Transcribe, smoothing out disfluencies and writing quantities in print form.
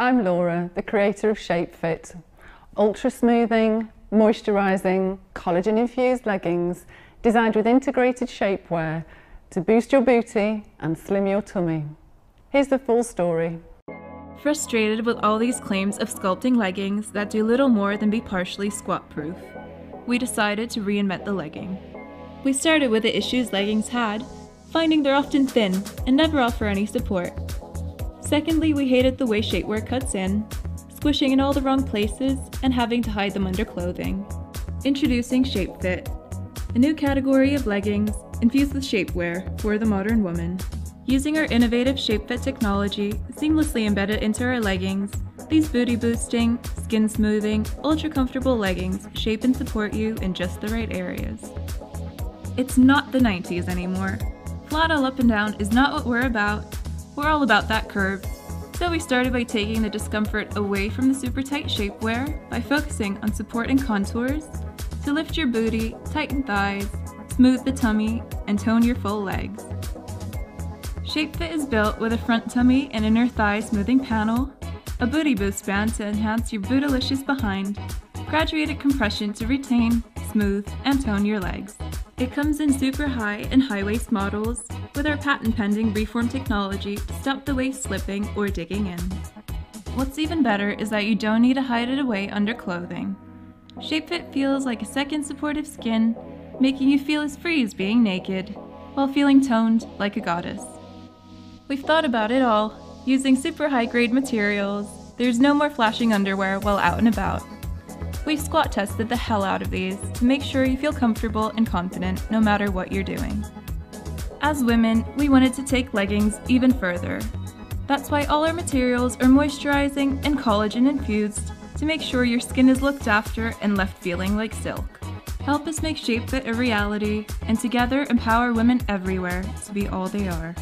I'm Laura, the creator of FITT. Ultra smoothing, moisturising, collagen infused leggings designed with integrated shapewear to boost your booty and slim your tummy. Here's the full story. Frustrated with all these claims of sculpting leggings that do little more than be partially squat-proof, we decided to reinvent the legging. We started with the issues leggings had, finding they're often thin and never offer any support. Secondly, we hated the way shapewear cuts in, squishing in all the wrong places and having to hide them under clothing. Introducing FITT, a new category of leggings infused with shapewear for the modern woman. Using our innovative FITT technology seamlessly embedded into our leggings, these booty-boosting, skin-smoothing, ultra-comfortable leggings shape and support you in just the right areas. It's not the 90s anymore. Flat all up and down is not what we're about. We're all about that curve. So we started by taking the discomfort away from the super tight shapewear by focusing on support and contours to lift your booty, tighten thighs, smooth the tummy, and tone your full legs. FITT is built with a front tummy and inner thigh smoothing panel, a booty boost band to enhance your bootylicious behind, graduated compression to retain, smooth, and tone your legs. It comes in super high and high waist models with our patent-pending reform technology to stop the waist slipping or digging in. What's even better is that you don't need to hide it away under clothing. FITT feels like a second supportive skin, making you feel as free as being naked, while feeling toned like a goddess. We've thought about it all. Using super high-grade materials, there's no more flashing underwear while out and about. We've squat tested the hell out of these to make sure you feel comfortable and confident no matter what you're doing. As women, we wanted to take leggings even further. That's why all our materials are moisturizing and collagen infused to make sure your skin is looked after and left feeling like silk. Help us make FITT a reality and together empower women everywhere to be all they are.